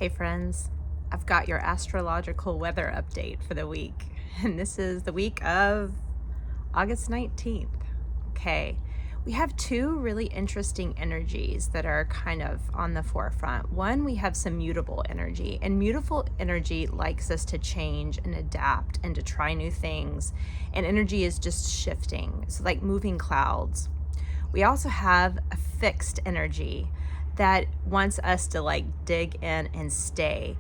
Hey friends, I've got your astrological weather update for the week, and this is the week of August 19th. Okay, we have two really interesting energies that are kind of on the forefront. One, we have some mutable energy, and mutable energy likes us to change and adapt and to try new things, and energy is just shifting, so like moving clouds. We also have a fixed energy that wants us to like dig in and stay.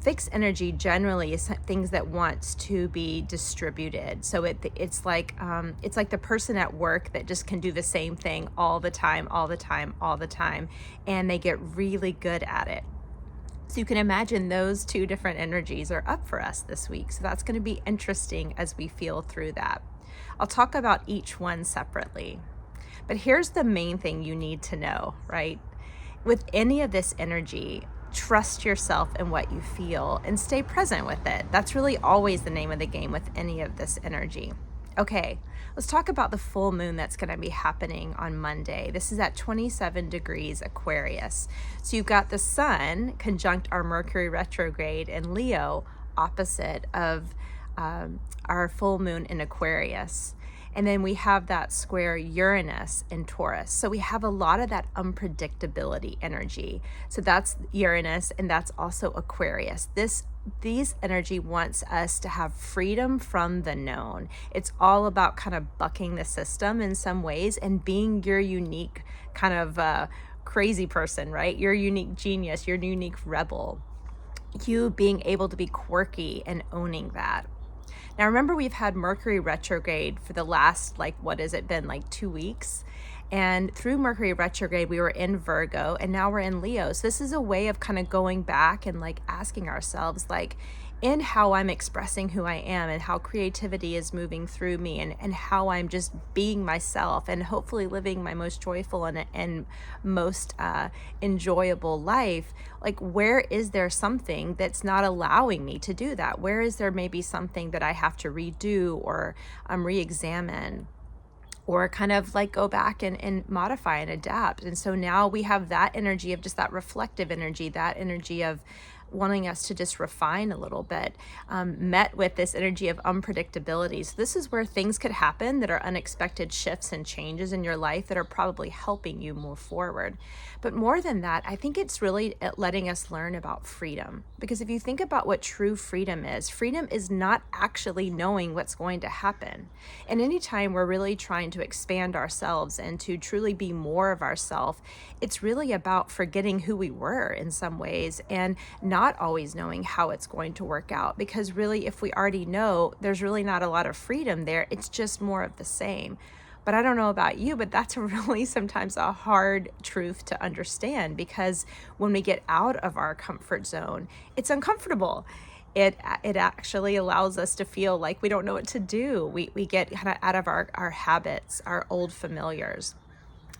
Fixed energy generally is things that wants to be distributed. So it's like the person at work that just can do the same thing all the time, all the time, all the time, and they get really good at it. So you can imagine those two different energies are up for us this week. So that's going to be interesting as we feel through that. I'll talk about each one separately. But here's the main thing you need to know, right? With any of this energy, trust yourself and what you feel and stay present with it. That's really always the name of the game with any of this energy. Okay, let's talk about the full moon that's going to be happening on Monday. This is at 27 degrees Aquarius. So you've got the sun conjunct our Mercury retrograde in Leo opposite of our full moon in Aquarius. And then we have that square Uranus in Taurus. So we have a lot of that unpredictability energy. So that's Uranus, and that's also Aquarius. These energy wants us to have freedom from the known. It's all about kind of bucking the system in some ways and being your unique kind of crazy person, right? Your unique genius, your unique rebel. You being able to be quirky and owning that. Now, remember, we've had Mercury retrograde for the last, what has it been, 2 weeks? And through Mercury retrograde, we were in Virgo, and now we're in Leo. So this is a way of kind of going back and asking ourselves, in how I'm expressing who I am and how creativity is moving through me and how I'm just being myself and hopefully living my most joyful and most enjoyable life. Where is there something that's not allowing me to do that? Where is there maybe something that I have to redo or re-examine? Or kind of go back and modify and adapt. And so now we have that energy of just that reflective energy, that energy of wanting us to just refine a little bit, met with this energy of unpredictability. So this is where things could happen that are unexpected shifts and changes in your life that are probably helping you move forward. But more than that, I think it's really letting us learn about freedom. Because if you think about what true freedom is not actually knowing what's going to happen. And anytime we're really trying to expand ourselves and to truly be more of ourselves, it's really about forgetting who we were in some ways and not always knowing how it's going to work out. Because really, if we already know, there's really not a lot of freedom there. It's just more of the same. But I don't know about you, but that's really sometimes a hard truth to understand, because when we get out of our comfort zone, it's uncomfortable. It actually allows us to feel like we don't know what to do. We get kind of out of our habits, our old familiars.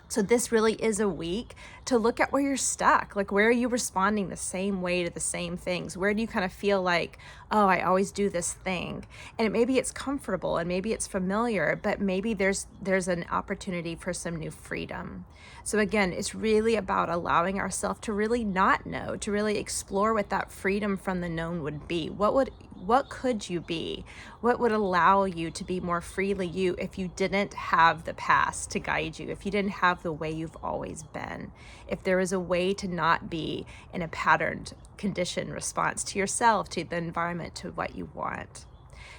So this really is a week to look at where you're stuck. Where are you responding the same way to the same things? Where do you kind of feel like, oh, I always do this thing? And maybe it's comfortable and maybe it's familiar, but maybe there's an opportunity for some new freedom. So again, it's really about allowing ourselves to really not know, to really explore what that freedom from the known would be. What could you be? What would allow you to be more freely you if you didn't have the past to guide you, if you didn't have the way you've always been, if there was a way to not be in a patterned conditioned response to yourself, to the environment, to what you want.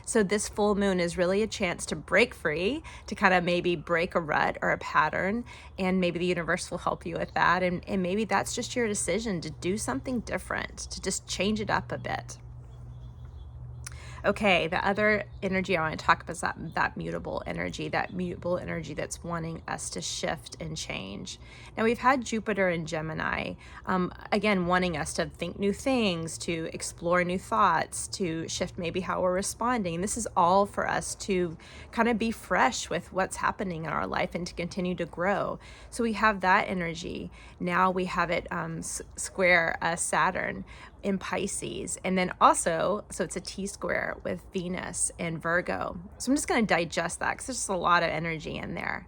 So this full moon is really a chance to break free, to kind of maybe break a rut or a pattern, and maybe the universe will help you with that. And maybe that's just your decision to do something different, to just change it up a bit. Okay, the other energy I want to talk about is that mutable energy that's wanting us to shift and change. Now, we've had Jupiter in Gemini, again, wanting us to think new things, to explore new thoughts, to shift maybe how we're responding. This is all for us to kind of be fresh with what's happening in our life and to continue to grow. So we have that energy. Now we have it square Saturn in Pisces, and then also, so it's a T-square with Venus and Virgo. So I'm just going to digest that because there's just a lot of energy in there.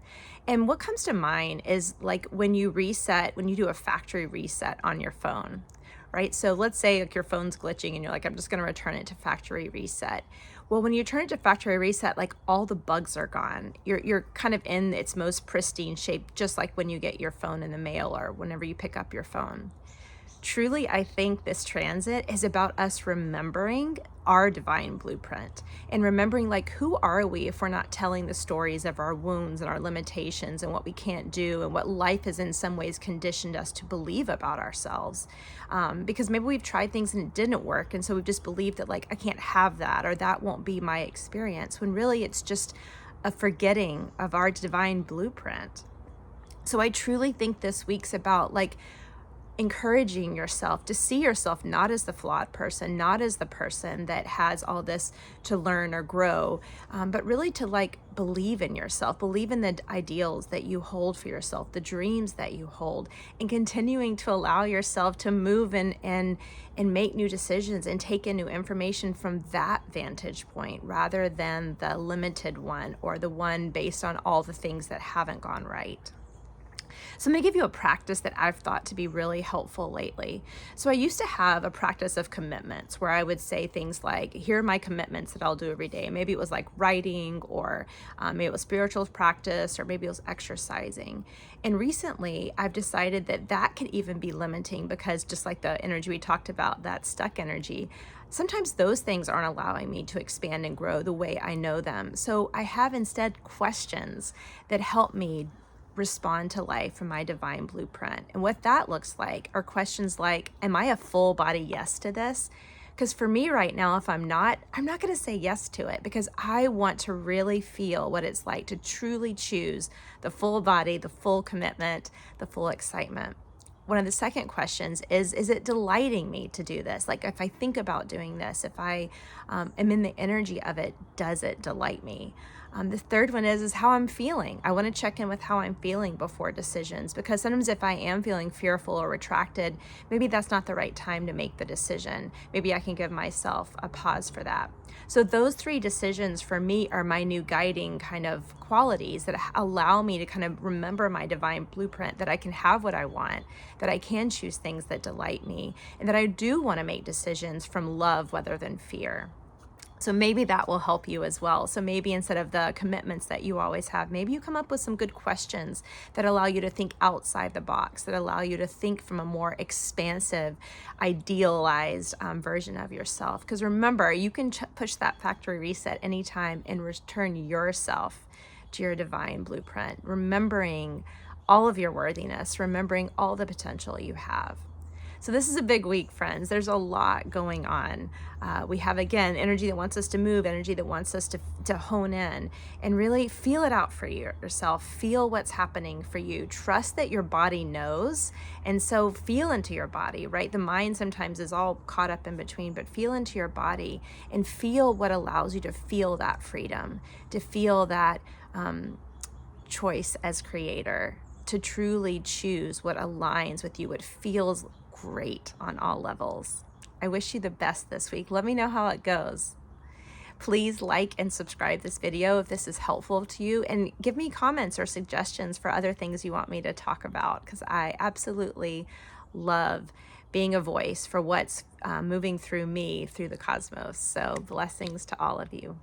And what comes to mind is like when you reset, when you do a factory reset on your phone, right? So let's say like your phone's glitching and you're like, I'm just going to return it to factory reset. Well, when you turn it to factory reset, like all the bugs are gone. You're kind of in its most pristine shape, just like when you get your phone in the mail or whenever you pick up your phone. Truly, I think this transit is about us remembering our divine blueprint and remembering, like, who are we if we're not telling the stories of our wounds and our limitations and what we can't do and what life has in some ways conditioned us to believe about ourselves. Because maybe we've tried things and it didn't work. And so we've just believed that, like, I can't have that or that won't be my experience, when really it's just a forgetting of our divine blueprint. So I truly think this week's about, like, encouraging yourself to see yourself not as the flawed person, not as the person that has all this to learn or grow, but really to, like, believe in yourself, believe in the ideals that you hold for yourself, the dreams that you hold, and continuing to allow yourself to move and make new decisions and take in new information from that vantage point rather than the limited one or the one based on all the things that haven't gone right. So I'm going to give you a practice that I've thought to be really helpful lately. So I used to have a practice of commitments where I would say things like, here are my commitments that I'll do every day. Maybe it was like writing, or maybe it was spiritual practice, or maybe it was exercising. And recently I've decided that that can even be limiting, because just like the energy we talked about, that stuck energy, sometimes those things aren't allowing me to expand and grow the way I know them. So I have instead questions that help me respond to life from my divine blueprint. And what that looks like are questions like, am I a full body yes to this? Because for me right now, if I'm not going to say yes to it, because I want to really feel what it's like to truly choose the full body, the full commitment, the full excitement. One of the second questions is it delighting me to do this? Like, if I think about doing this, if I am in the energy of it, does it delight me? The third one is how I'm feeling. I want to check in with how I'm feeling before decisions, because sometimes if I am feeling fearful or retracted, maybe that's not the right time to make the decision. Maybe I can give myself a pause for that. So those three decisions for me are my new guiding kind of qualities that allow me to kind of remember my divine blueprint, that I can have what I want, that I can choose things that delight me, and that I do want to make decisions from love rather than fear. So maybe that will help you as well. So maybe instead of the commitments that you always have, maybe you come up with some good questions that allow you to think outside the box, that allow you to think from a more expansive, idealized version of yourself. Because remember, you can push that factory reset anytime and return yourself to your divine blueprint, remembering all of your worthiness, remembering all the potential you have. So this is a big week, friends. There's a lot going on. We have, again, energy that wants us to move, energy that wants us to hone in and really feel it out for yourself. Feel what's happening for you. Trust that your body knows. And so feel into your body, right? The mind sometimes is all caught up in between, but feel into your body and feel what allows you to feel that freedom, to feel that choice as creator, to truly choose what aligns with you, what feels great on all levels. I wish you the best this week. Let me know how it goes. Please like and subscribe this video if this is helpful to you, and give me comments or suggestions for other things you want me to talk about, because I absolutely love being a voice for what's moving through me, through the cosmos. So blessings to all of you.